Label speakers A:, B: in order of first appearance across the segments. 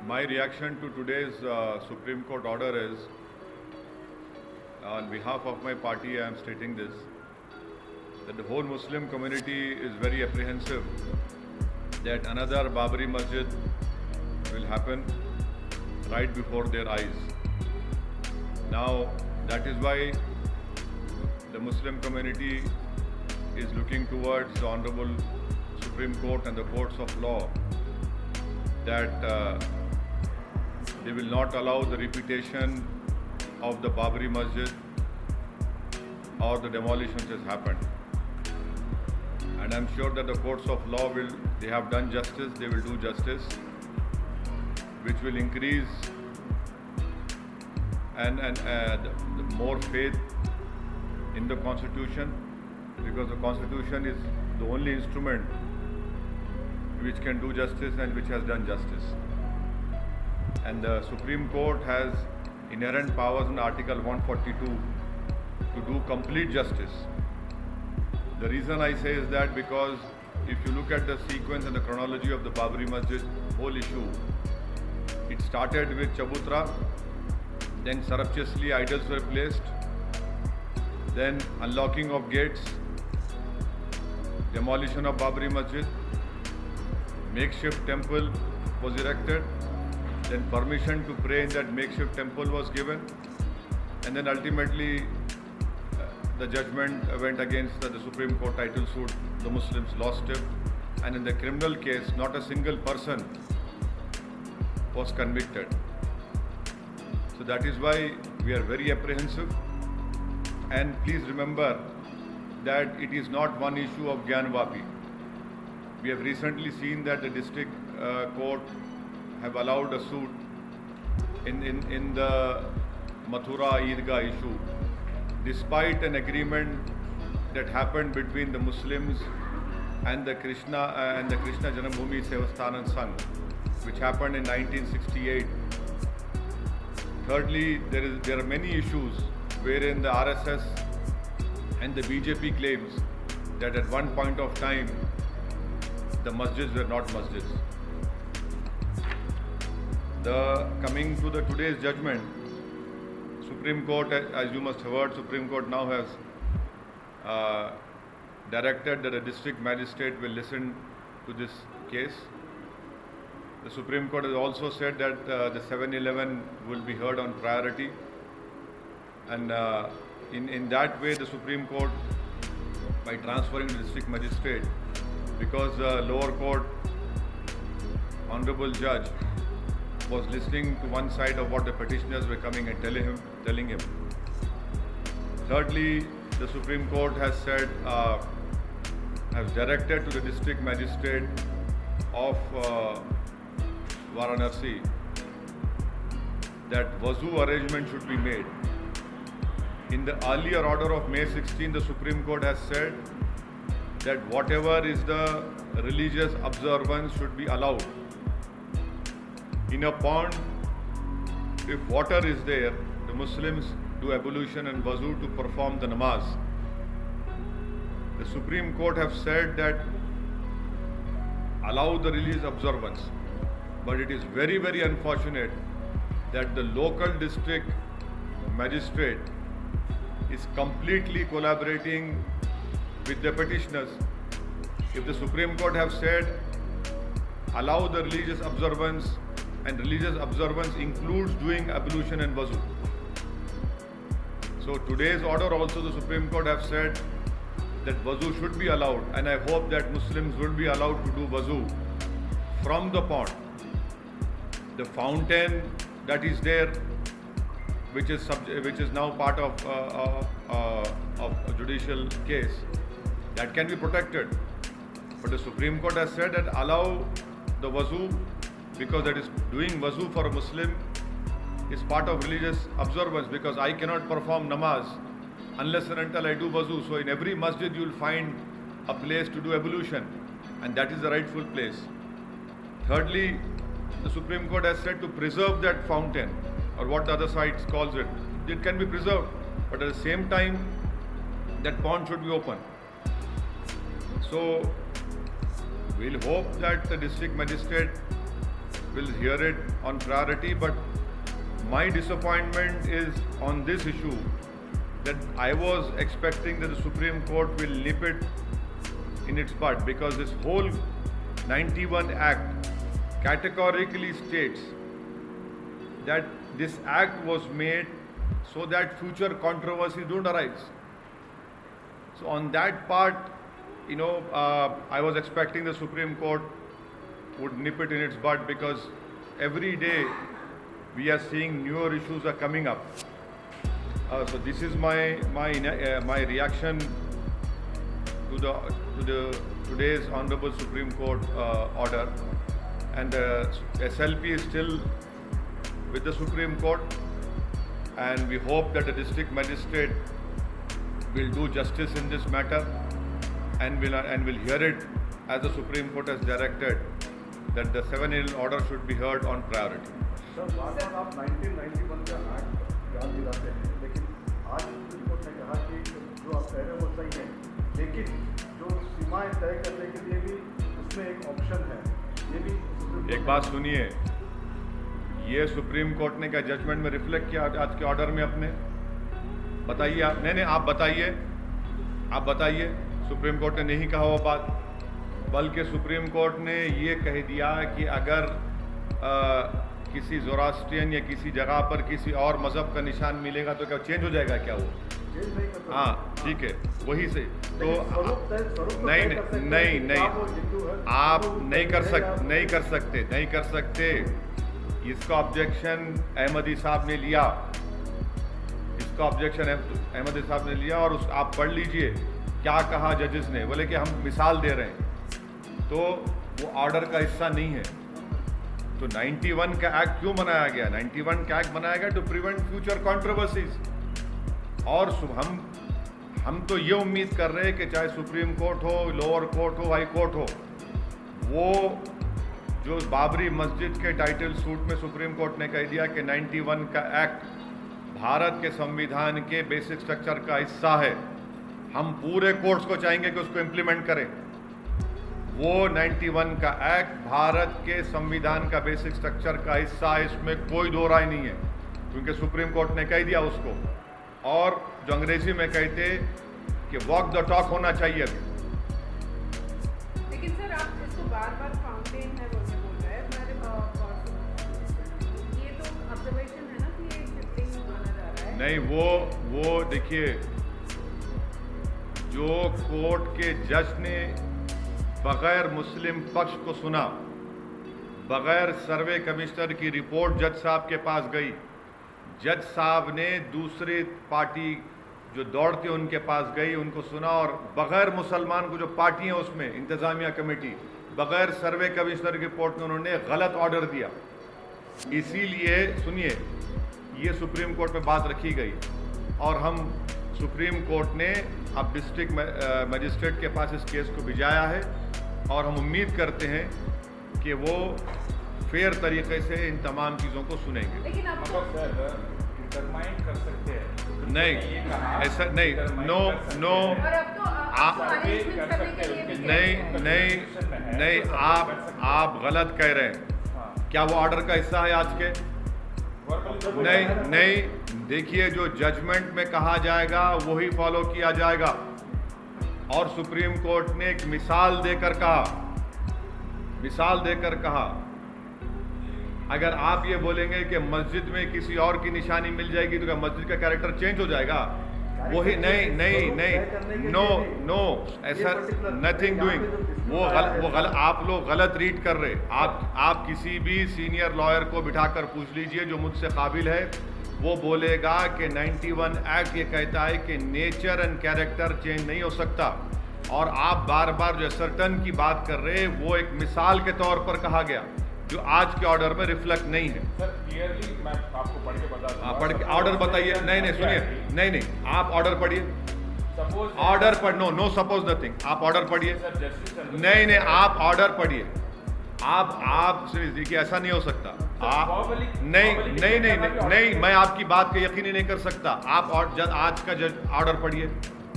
A: My reaction to today's Supreme Court order is, on behalf of my party, I am stating this, that the whole Muslim community is very apprehensive that another Babri Masjid will happen right before their eyes. Now, that is why the Muslim community is looking towards the Honorable Supreme Court and the courts of law that they will not allow the repetition of the Babri Masjid or the demolition which has happened. And I'm sure that the courts of law they have done justice, they will do justice, which will increase and the more faith in the Constitution, because the Constitution is the only instrument which can do justice and which has done justice. And the Supreme Court has inherent powers in Article 142 to do complete justice. The reason I say is that because if you look at the sequence and the chronology of the Babri Masjid whole issue, it started with Chabutra, then surreptitiously idols were placed, then unlocking of gates, demolition of Babri Masjid, makeshift temple was erected, then permission to pray in that makeshift temple was given, and then ultimately the judgment went against the Supreme Court title suit. The Muslims lost it, and in the criminal case, not a single person was convicted. So that is why we are very apprehensive. And please remember that it is not one issue of Gyanvapi. We have recently seen that the district court have allowed a suit in the Mathura Eidgah issue, despite an agreement that happened between the Muslims and the Krishna Janambhoomi Sevasthanan Sangh, which happened in 1968. Thirdly, there are many issues wherein the RSS and the BJP claims that at one point of time the masjids were not masjids. Coming to today's judgment, Supreme Court, as you must have heard, Supreme Court now has directed that a district magistrate will listen to this case. The Supreme Court has also said that the 7-Eleven will be heard on priority, and in that way the Supreme Court, by transferring the district magistrate, because the lower court honorable judge was listening to one side of what the petitioners were coming and telling him. Thirdly, the Supreme Court has said, has directed to the district magistrate of Varanasi that Wazu arrangement should be made. In the earlier order of May 16, the Supreme Court has said that whatever is the religious observance should be allowed. In a pond, if water is there, the Muslims do ablution and wuzu to perform the namaz. The Supreme Court have said that allow the religious observance, but it is very, very unfortunate that the local district magistrate is completely collaborating with the petitioners. If the Supreme Court have said allow the religious observance, and religious observance includes doing ablution and wuzu. So today's order also the Supreme Court have said that wuzu should be allowed, and I hope that Muslims will be allowed to do wuzu from the pond. The fountain that is there, which is now part of a judicial case, that can be protected. But the Supreme Court has said that allow the wuzu, because that is doing wuzu for a Muslim is part of religious observance, because I cannot perform namaz unless and until I do wuzu. So in every masjid you will find a place to do ablution, and that is the rightful place. Thirdly, the Supreme Court has said to preserve that fountain, or what the other side calls it. It can be preserved, but at the same time that pond should be open. So we'll hope that the district magistrate will hear it on priority, but my disappointment is on this issue that I was expecting that the Supreme Court will nip it in its bud, because this whole 91 Act categorically states that this act was made so that future controversies don't arise. So on that part, I was expecting the Supreme Court would nip it in its bud, because every day we are seeing newer issues are coming up. So this is my reaction to the today's Honorable Supreme Court order, and SLP is still with the Supreme Court, and we hope that the district magistrate will do justice in this matter and will hear it as the Supreme Court has directed, that the 7-year order should be heard on priority.
B: Sir बार-बार आप 1991 का act याद दिलाते हैं, लेकिन आज supreme court ने कहा कि जो आप कह रहे हैं वो सही है, लेकिन जो सीमाएं तय करने के लिए भी उसमें एक ऑप्शन है, ये भी
A: एक बात सुनिए, ये सुप्रीम कोर्ट ने क्या जजमेंट में रिफ्लेक्ट किया आज के ऑर्डर में अपने? बताइए आप। नहीं आप बताइए सुप्रीम कोर्ट ने नहीं कहा वो बात, बल्कि सुप्रीम कोर्ट ने ये कह दिया कि अगर किसी ज़ोरास्ट्रियन या किसी जगह पर किसी और मज़हब का निशान मिलेगा तो क्या चेंज हो जाएगा क्या वो? हाँ ठीक है, वही से तो नहीं आप नहीं कर सकते। इसका ऑब्जेक्शन अहमदी साहब ने लिया, और आप पढ़ लीजिए क्या कहा जजेस ने। बोले कि हम मिसाल दे रहे हैं, तो वो ऑर्डर का हिस्सा नहीं है। तो 91 का एक्ट क्यों बनाया गया? 91 का एक्ट बनाया गया टू प्रिवेंट फ्यूचर कंट्रोवर्सीज। और हम तो ये उम्मीद कर रहे हैं कि चाहे सुप्रीम कोर्ट हो, लोअर कोर्ट हो, हाई कोर्ट हो, वो जो बाबरी मस्जिद के टाइटल सूट में सुप्रीम कोर्ट ने कह दिया कि 91 का एक्ट भारत के संविधान के बेसिक स्ट्रक्चर का हिस्सा है, हम पूरे कोर्ट्स को चाहेंगे कि उसको इम्प्लीमेंट करें। वो 91 का एक्ट भारत के संविधान का बेसिक स्ट्रक्चर का हिस्सा है, इसमें कोई दो राय नहीं है, क्योंकि सुप्रीम कोर्ट ने कह दिया उसको। और जो अंग्रेजी में कहते कि वॉक द टॉक होना चाहिए अभी।
C: लेकिन सर आप इसको बार-बार फाउंटेन है बोल रहे हैं, ये तो ऑब्जर्वेशन है ना कि ये शिफ्टिंग माना जा रहा है।
A: नहीं, वो देखिए, जो कोर्ट के जज ने बगैर मुस्लिम पक्ष को सुना, बगैर सर्वे कमिश्नर की रिपोर्ट जज साहब के पास गई, जज साहब ने दूसरी पार्टी जो दौड़ते उनके पास गई, उनको सुना, और बगैर मुसलमान को जो पार्टी है उसमें इंतजामिया कमेटी, बगैर सर्वे कमिश्नर की रिपोर्ट में उन्होंने गलत ऑर्डर दिया। इसीलिए सुनिए, ये सुप्रीम कोर्ट में बात रखी गई, और हम सुप्रीम कोर्ट ने अब डिस्ट्रिक्ट मजिस्ट्रेट के पास इस केस को भिजाया है, और हम उम्मीद करते हैं कि वो फेयर तरीके से इन तमाम चीज़ों को सुनेंगे।
C: लेकिन आप
D: डिटरमाइन कर सकते हैं?
A: नहीं, ऐसा नहीं, नो नहीं, आप गलत कह रहे हैं। क्या वो ऑर्डर का हिस्सा है आज के? नहीं, देखिए, जो जजमेंट में कहा जाएगा वही फॉलो किया जाएगा। और सुप्रीम कोर्ट ने एक मिसाल देकर कहा, अगर आप ये बोलेंगे कि मस्जिद में किसी और की निशानी मिल जाएगी तो क्या मस्जिद का कैरेक्टर चेंज हो जाएगा? वही नहीं, नो, ऐसा नथिंग डूइंग। वो गलत आप लोग गलत रीड कर रहे। आप किसी भी सीनियर लॉयर को बिठाकर पूछ लीजिए जो मुझसे काबिल है, वो बोलेगा कि 91 एक्ट ये कहता है कि नेचर एंड कैरेक्टर चेंज नहीं हो सकता। और आप बार बार जो सर्टन की बात कर रहे हैं, वो एक मिसाल के तौर पर कहा गया जो आज के ऑर्डर में रिफ्लेक्ट नहीं है।
D: सर क्लियरली मैं आपको पढ़ के बता दूं।
A: पढ़ के ऑर्डर बताइए। नहीं, सुनिए, नहीं, आप ऑर्डर पढ़िए। ऑर्डर पढ़, नो सपोज नथिंग, आप ऑर्डर पढ़िए। नहीं, आप ऑर्डर पढ़िए। आप देखिए, ऐसा नहीं हो सकता। आप नहीं, मैं आपकी बात का यकीन ही नहीं कर सकता। आप आज का ऑर्डर पढ़िए।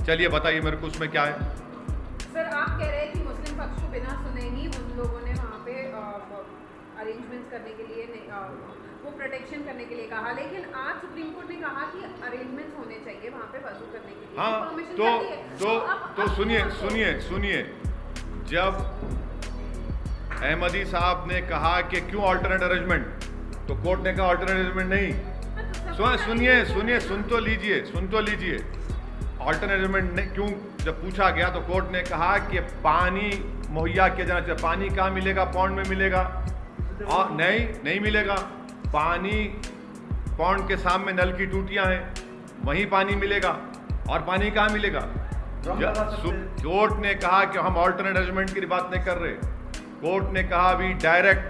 A: चलिए बताइए मेरे को उसमें क्या है।
C: सर आप कह रहे हैं कि मुस्लिम पक्ष को बिना सुने ही उन लोगों ने वहाँ पे अरेंजमेंट्स करने प्रोटेक्शन करने के लिए कहा, लेकिन आज सुप्रीम कोर्ट ने कहा कि अरेंजमेंट्स होने चाहिए वहाँ पे वसूल करने के लिए।
A: हाँ,
C: परमिशन
A: तो
C: कर दी है।
A: तो
C: अब
A: तो सुनिए
C: क्या
A: सुनिए सुनिए, जब अहमदी साहब ने कहा कि क्यों अल्टरनेट अरेंजमेंट, तो कोर्ट ने कहा अल्टरनेट अरेंजमेंट नहीं। सुनिए सुन तो लीजिए। अल्टरनेट अरेंजमेंट ने क्यों जब पूछा गया तो कोर्ट ने कहा कि पानी मुहैया किया जाना चाहिए। पानी कहाँ मिलेगा? पौंड में मिलेगा? और नहीं मिलेगा। पानी पौंड के सामने नल की टूटियां हैं, वहीं पानी मिलेगा। और पानी कहाँ मिलेगा? कोर्ट ने कहा कि हम अल्टरनेट अरेंजमेंट की बात नहीं कर रहे। कोर्ट ने कहा अभी डायरेक्ट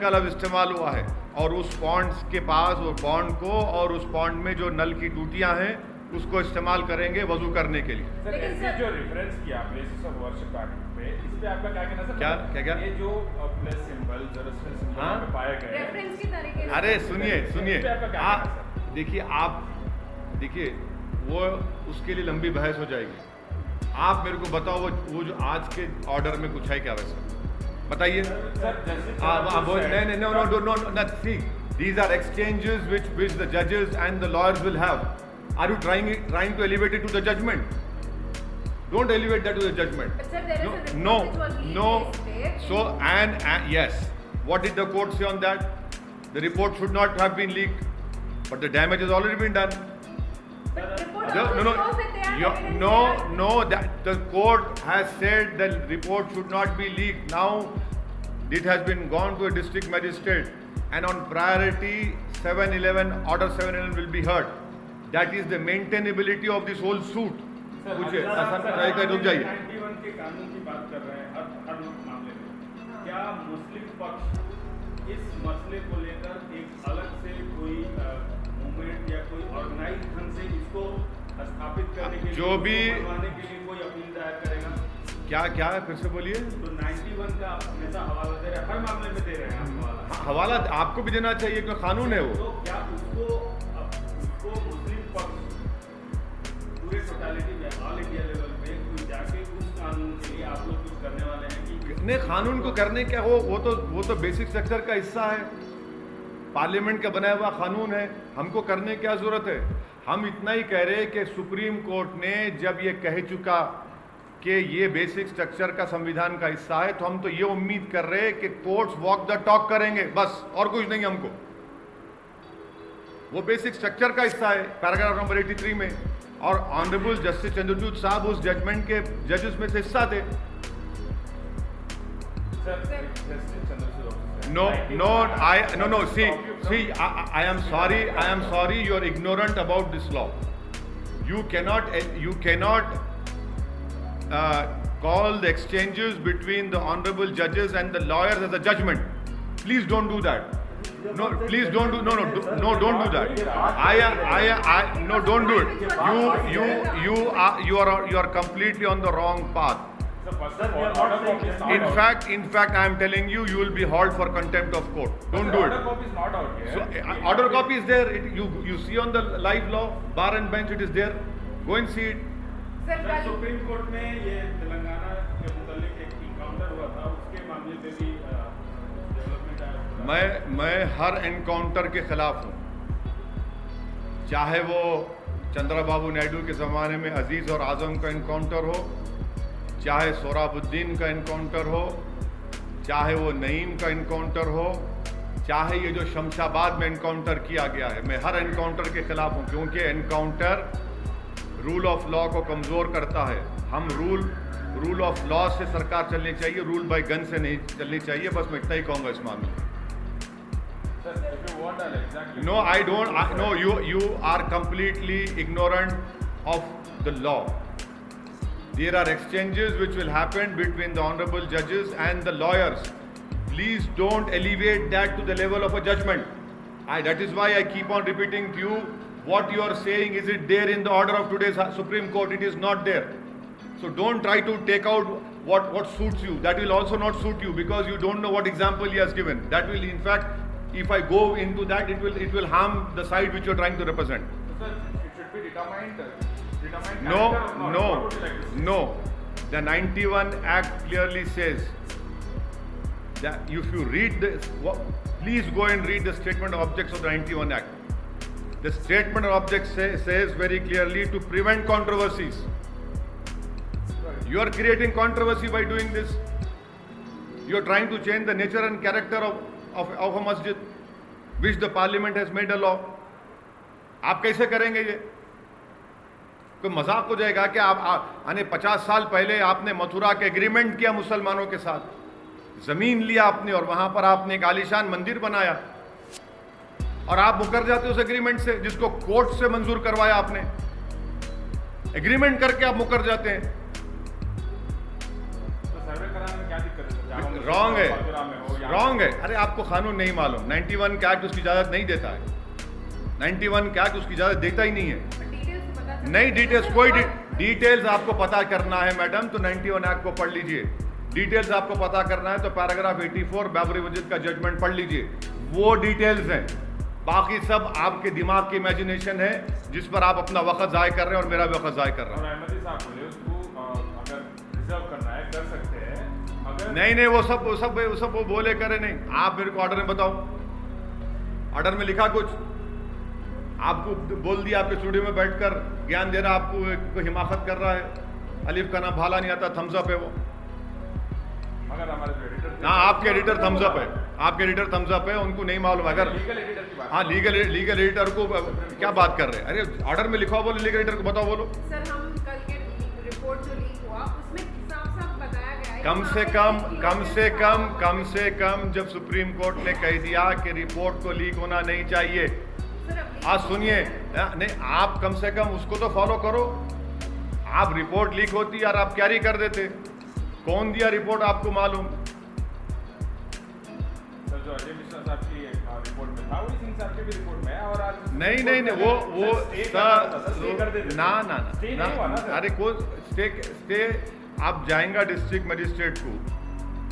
A: का लफ्ज इस्तेमाल हुआ है, और उस पॉन्ड्स के पास वो पॉन्ड को और उस पॉन्ड में जो नल की टूटियां हैं उसको इस्तेमाल करेंगे वजू करने के लिए।
D: सर
C: लेकिन
D: ऐसे
C: सर-
D: जो रेफरेंस किया प्लेसेस ऑफ वर्शिप एक्ट पे, इस पे आपका क्या कहना सर?
A: क्या?
D: ये जो प्लेस सिंबल जेरूसलम सिंबल
A: हाँ?
D: पे पाए गए,
C: रेफरेंस के तरीके से।
A: अरे सुनिए
D: इस पे आपका क्या
A: आप
D: कहना है,
A: देखिए वो उसके लिए लंबी बहस हो जाएगी। आप मेरे को बताओ वो जो आज के ऑर्डर में कुछ है क्या वैसा, बताइए।
D: Sir justice
A: No. See, these are exchanges which the judges and the lawyers will have. Are you trying to elevate it to the judgment? Don't elevate that to the judgment.
C: But sir, there is a report
A: No.
C: which was leaked
A: No.
C: yesterday.
A: So and yes, what did the court say on that? The report should not have been leaked, but the damage has already been done.
C: But report also shows that they are evidence.
A: No, that the court has said the report should not be leaked. Now it has been gone to a district magistrate, and on priority 711 order 711 will be heard. That is the maintainability of this whole suit. रुक जाइए।
E: 91 के कानून की बात कर रहे हैं हर मामले में। क्या मुस्लिम पक्ष इस मसले को लेकर एक अलग से कोई मूवमेंट या कोई ऑर्गेनाइज ढंग से इसको स्थापित करने के लिए,
A: जो भी
E: बनवाने के लिए कोई अपील दायर करेगा?
A: क्या है फिर से बोलिए।
E: तो 91 का हमेशा हवाला दे रहे हैं, हर मामले में दे रहे हैं आप हवाला।
A: हवाला आपको भी देना चाहिए क्योंकि कानून है वो।
E: तो क्या उसको मुस्लिम पक्ष पूरे टोटालिटी में ऑल इंडिया लेवल पे कोई जाके उस कानून के लिए आप लोग कुछ करने वाले हैं कि
A: नहीं, कानून को करने क्या वो तो बेसिक स्ट्रक्चर का हिस्सा है, पार्लियामेंट का बनाया हुआ कानून है। हमको करने क्या जरूरत है? हम इतना ही कह रहे कि सुप्रीम कोर्ट ने जब ये कह चुका कि ये बेसिक स्ट्रक्चर का संविधान का हिस्सा है, तो हम तो ये उम्मीद कर रहे हैं कि कोर्ट्स वॉक द टॉक करेंगे, बस और कुछ नहीं। हमको वो बेसिक स्ट्रक्चर का हिस्सा है पैराग्राफ नंबर 83 में, और ऑनरेबल जस्टिस चंद्रचूड़ साहब उस जजमेंट के जजेस में से हिस्सा थे।
D: Sir justice Chandrachud
A: No. See, I am sorry. You are ignorant about this law. You cannot call the exchanges between the honorable judges and the lawyers as a judgment. Please don't do that. No, please don't do. No, don't do that. No, don't do it. You are completely on the wrong path.
D: Sir first of all order copy is not
A: In fact, I am telling you, you will be hauled for contempt of court. Don't do
D: order
A: it.
D: Copy is not out
A: So, order copy is there. You see on the live law, bar and bench, it is there. Go and see it.
C: Sir कल
E: supreme court में ये तेलंगाना के मुतालिक एक encounter हुआ था, उसके मामले में भी डेवलपमेंट आया।
A: मैं हर एनकाउंटर के खिलाफ हूँ, चाहे वो चंद्रबाबू नायडू के ज़माने में अजीज़ और आज़म का एनकाउंटर हो, चाहे सोहराबुद्दीन का एनकाउंटर हो, चाहे वो नईम का एनकाउंटर हो, चाहे ये जो शमशाबाद में एनकाउंटर किया गया है। मैं हर एनकाउंटर के खिलाफ हूँ, क्योंकि एनकाउंटर रूल ऑफ लॉ को कमज़ोर करता है। हम रूल ऑफ लॉ से सरकार चलनी चाहिए, रूल बाय गन से नहीं चलनी चाहिए। बस मैं इतना ही कहूँगा इस मामले में।
D: Sir if you want exactly
A: No, I don't. No, you are completely ignorant of the law. There are exchanges which will happen between the honorable judges and the lawyers. Please don't elevate that to the level of a judgment. That is why I keep on repeating to you, what you are saying, is it there in the order of today's Supreme Court? It is not there. So don't try to take out what suits you. That will also not suit you, because you don't know what example he has given. That will, in fact, if I go into that, it will harm the side which you are trying to represent.
D: Sir it should be determined
A: No. The 91 Act clearly says that if you read this, please go and read the statement of objects of the 91 Act. The statement of objects says very clearly to prevent controversies. You are creating controversy by doing this. You are trying to change the nature and character of a masjid, which the parliament has made a law. आप कैसे करेंगे ये? कोई मजाक हो जाएगा कि आप 50 साल पहले आपने मथुरा के एग्रीमेंट किया मुसलमानों के साथ, जमीन लिया आपने और वहां पर आपने एक आलीशान मंदिर बनाया और आप मुकर जाते हो उस एग्रीमेंट से जिसको कोर्ट से मंजूर करवाया आपने। एग्रीमेंट करके आप मुकर जाते हैं।
E: तो सर्वे कराने में क्या दिक्कत है?
A: रॉन्ग है, रॉन्ग है। अरे आपको कानून नहीं मालूम। 91 का एक्ट उसकी इजाजत नहीं देता है। 91 का एक्ट उसकी इजाजत देता ही नहीं है। नहीं, डिटेल्स कोई डिटेल्स आपको पता करना है मैडम तो 91 एक्ट को पढ़ लीजिए। डिटेल्स आपको पता करना है तो पैराग्राफ 84 बाबरी मस्जिद का जजमेंट पढ़ लीजिए, वो डिटेल्स हैं। बाकी सब आपके दिमाग की इमेजिनेशन है जिस पर आप अपना वक्त ज़ाय कर रहे हैं और मेरा भी वक्त ज़ाय कर रहा हूं।
E: और अहमदी साहब बोले उसको अगर रिजर्व करना है कर सकते हैं, मगर
A: नहीं वो सब वो बोले करे नहीं। आप मेरे को ऑर्डर में बताओ, ऑर्डर में लिखा कुछ? आपको बोल दिया आपके स्टूडियो में बैठकर ज्ञान दे रहा, आपको हिमाकत कर रहा है। अलिफ का नाम भाला नहीं आता, थम्स अप है वो।
E: मगर हमारे जो एडिटर थे,
A: हाँ, आपके एडिटर थम्स अप है, आपके एडिटर थम्स अप है, उनको नहीं मालूम। अगर
E: लीगल एडिटर की बात,
A: हाँ लीगल एडिटर को क्या बात कर रहे हैं? अरे ऑर्डर में लिखा बोलो, लीगल एडिटर को बताओ, बोलो।
C: सर हम कल के रिपोर्ट जो लीक हुआ उसमें साफ बताया गया है
A: कम से कम जब सुप्रीम कोर्ट ने कह दिया कि रिपोर्ट को लीक होना नहीं चाहिए। आज सुनिए, नहीं आप कम से कम उसको तो फॉलो करो। आप रिपोर्ट लीक होती यार आप कैरी कर देते। कौन दिया रिपोर्ट आपको मालूम?
E: सर जो अजय मिश्रा साहब की रिपोर्ट में था वही सिंह साहब की भी रिपोर्ट में है। और आज
A: नहीं वो ना अरे को स्टे आप जाएंगे डिस्ट्रिक्ट मजिस्ट्रेट को,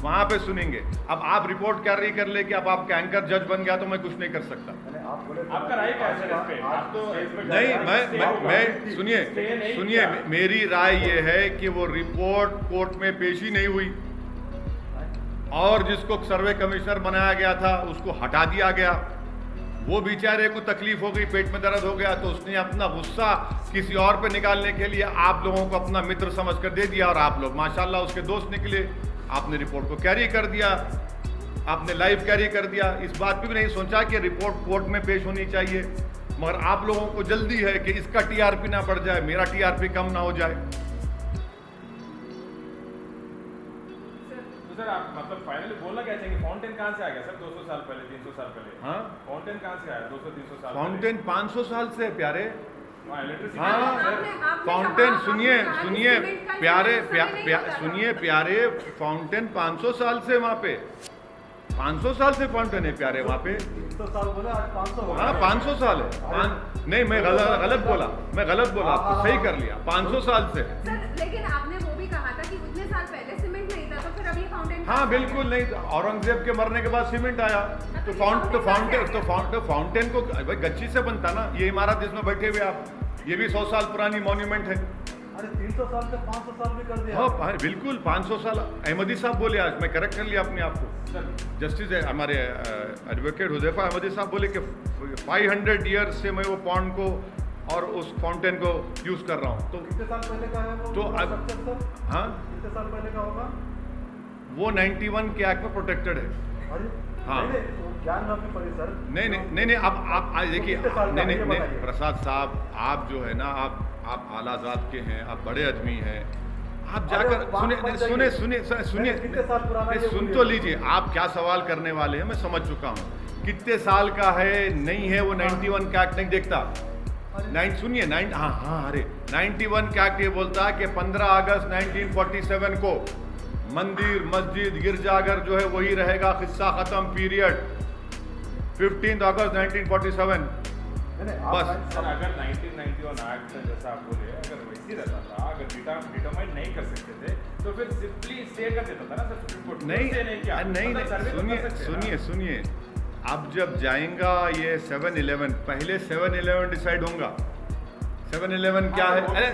A: वहां पे सुनेंगे। अब आप रिपोर्ट कैरी कर ले कि अब आपका एंकर जज बन गया तो मैं कुछ नहीं कर सकता।
E: आपका राय क्या है सर इस पे? आप तो
A: नहीं, मैं सुनिए मेरी राय ये है कि वो रिपोर्ट कोर्ट में पेश ही नहीं हुई और जिसको सर्वे कमिश्नर बनाया गया था उसको हटा दिया गया। वो बेचारे को तकलीफ हो गई, पेट में दर्द हो गया तो उसने अपना गुस्सा किसी और पे निकालने के लिए आप लोगों को अपना मित्र समझकर दे दिया और आप लोग माशाल्लाह उसके दोस्त निकले। आपने रिपोर्ट को कैरी कर दिया, आपने लाइव कैरी कर दिया। इस बात पे भी नहीं सोचा कि रिपोर्ट कोर्ट में पेश होनी चाहिए, मगर आप लोगों को जल्दी है कि इसका टीआरपी ना बढ़ जाए, मेरा टीआरपी कम ना हो जाए।
E: तो सर आप मतलब फाइनली बोलना क्या चाहेंगे? फाउंटेन कहाँ से आ गया सर 200 साल पहले, 300 साल पहले?
A: हाँ,
E: फाउंटेन कहाँ से आया 200-300 साल?
A: फाउंटेन 500 साल से है प्यारे।
E: इलेक्ट्रिसिटी
A: हाँ, फाउंटेन सुनिए प्यारे, फाउंटेन 500 साल से वहाँ पे 500 साल से फाउंटेन है प्यारे वहाँ पे।
B: 300 साल बोले, आज 500 हो गए।
A: हाँ 500 साल है। नहीं मैं गलत बोला, आपको सही कर लिया। 500 साल से।
C: सर लेकिन आपने वो भी कहा था कि उतने साल पहले सीमेंट नहीं था तो फिर अभी फाउंटेन।
A: हाँ बिल्कुल नहीं, औरंगजेब के मरने के बाद सीमेंट आया तो फाउंटेन को भाई गच्ची से बनता ना। ये इमारत जिसमें बैठे हुए आप, ये भी 100 साल पुरानी मॉन्यूमेंट है।
B: अरे 300 साल से 500 साल भी कर दिया।
A: हाँ बिल्कुल 500 साल। अहमदी साहब बोले, आज मैं करेक्ट कर लिया अपने आप को। जस्टिस हमारे एडवोकेट हुजैफा अहमदी साहब बोले कि 500 ईयर्स से मैं वो पॉन्ड को और उस फाउंटेन को यूज कर रहा हूँ। तो
B: कितने साल पहले का है वो?
A: तो हाँ
B: कितने साल पहले का होगा
A: वो? 91 के एक्ट में प्रोटेक्टेड है।
B: अरे
A: हाँ।
B: ज्ञान में अपनी पड़ी सर।
A: नहीं अब देखिए, नहीं प्रसाद साहब, आप जो है ना आप आला ज़ात के हैं, आप बड़े आदमी हैं, आप जाकर सुनिए सुन तो लीजिए। आप क्या सवाल करने वाले हैं मैं समझ चुका हूँ। कितने साल का है नहीं है वो 91 का एक्ट नहीं देखता। सुनिए 91 का एक्ट ये बोलता है कि 15 अगस्त 1947 को मंदिर मस्जिद गिरजाघर जो है वही रहेगा, किस्सा खत्म, पीरियड। 15 अगस्त 1947 बस।
E: सर अगर 1991 एक्ट जैसा आप बोले अगर वैसे रहता था, अगर डिटरमाइन नहीं कर सकते थे तो फिर सिंपली स्टे कर देता था ना सर सुप्रीम कोर्ट।
A: नहीं सुनिए अब जब जाएगा ये 7-11, पहले 7-11 डिसाइड होगा। 7-11 क्या है? अरे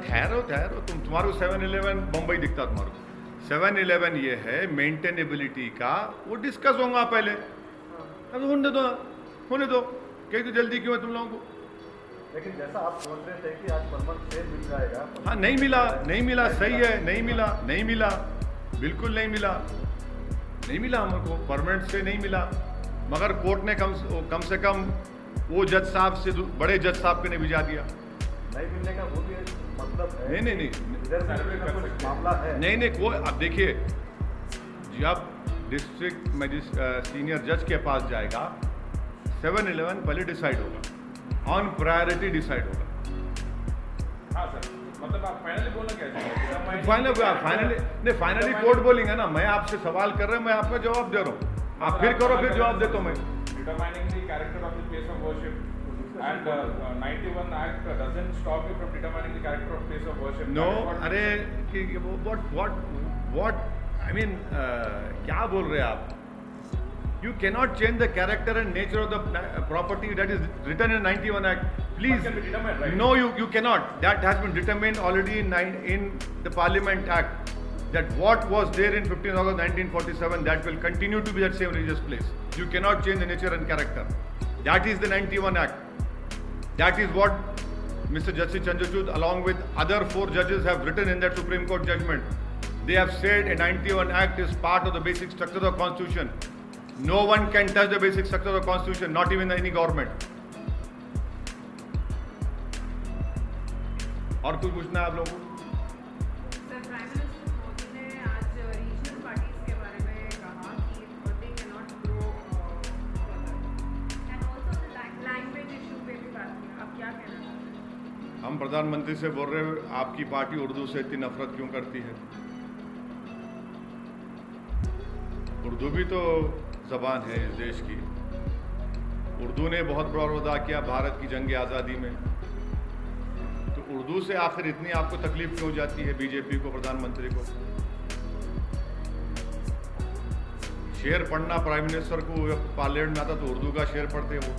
A: ठहरो तुम्हारे को 7-11 मुंबई दिखता तुम्हारे को। 7/11 ये है मेंटेनेबिलिटी का, वो डिस्कस होगा पहले। अब होने दो कहीं तो जल्दी क्यों है तुम लोगों को?
B: लेकिन जैसा आप सोच रहे थे कि आज परमानेंट स्टे मिल जाएगा,
A: हाँ नहीं मिला, सही है, नहीं मिला, बिल्कुल नहीं मिला हमको, परमानेंट स्टे नहीं मिला। मगर कोर्ट ने कम से कम वो जज साहब से बड़े जज साहब को ने भिजा दिया।
B: नहीं मिलने का वो भी एक मतलब है।
A: नहीं
B: इधर से भी कुछ मामला है।
A: नहीं कोई, अब देखिए जब डिस्ट्रिक्ट सीनियर जज के पास जाएगा 7/11 पहले डिसाइड होगा, ऑन प्रायोरिटी डिसाइड होगा।
D: हाँ सर, मतलब आप फाइनली बोलना क्या चाहते हैं?
A: फाइनली कोर्ट बोलेंगे ना। मैं आपसे सवाल कर रहा हूँ, मैं आपका जवाब दे रहा हूँ, आप फिर करो, फिर जवाब देता हूँ मैं।
D: Determining the character of the place of worship and 91 Act doesn't stop you from determining the character of place of worship.
A: No अरे what I mean क्या बोल रहे हैं आप? You cannot change the character and nature of the property that is written in 91 Act. Please,
D: That can be determined, right?
A: no, you cannot. That has been determined already in the Parliament Act. That what was there in 15 August 1947, that will continue to be that same religious place. You cannot change the nature and character. That is the 91 Act. That is what Mr. Justice Chandrachud, along with other 4 judges, have written in that Supreme Court judgment. They have said a 91 Act is part of the basic structure of the Constitution. No one can touch the basic structure of the Constitution, not even any government. और कुछ पूछना है आप लोगों को?
C: Sir, prime minister Modi ने आज regional parties के बारे में कहा कि they cannot grow further. And also the language issue पे भी बात की। आप क्या कहना चाहते हैं?
A: हम प्रधानमंत्री से बोल रहे हैं, आपकी पार्टी उर्दू से इतनी नफरत क्यों करती है? उर्दू भी तो ज़बान है इस देश की। उर्दू ने बहुत बड़ा रोल अदा किया भारत की जंग आज़ादी में। तो उर्दू से आखिर इतनी आपको तकलीफ क्यों जाती है बीजेपी को, प्रधानमंत्री को? शेर पढ़ना प्राइम मिनिस्टर को पार्लियामेंट में आता तो उर्दू का शेर पढ़ते वो।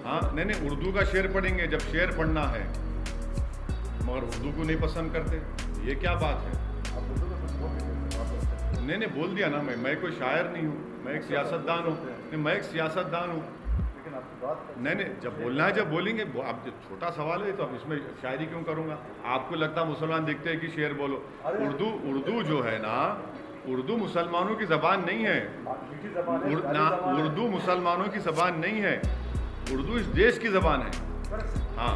A: हाँ नहीं उर्दू का शेर पढ़ेंगे जब शेर पढ़ना है, मगर उर्दू को नहीं पसंद करते, ये क्या बात है?
B: आप उर्दू में कुछ बोल दीजिए।
A: नहीं बोल दिया ना, मैं कोई शायर नहीं हूँ, मैं एक सियासतदान हूँ। नहीं, मैं एक सियासतदान हूँ।
B: लेकिन आपकी बात
A: नहीं जब बोलना है जब बोलेंगे। आप जब छोटा सवाल है तो अब इसमें शायरी क्यों करूँगा? आपको लगता है मुसलमान दिखते हैं कि शेर बोलो। उर्दू जो है ना, उर्दू मुसलमानों की ज़बान नहीं है।
B: मीठी ज़बान है,
A: उर्दू मुसलमानों की ज़बान नहीं है, उर्दू इस देश की ज़बान है। हाँ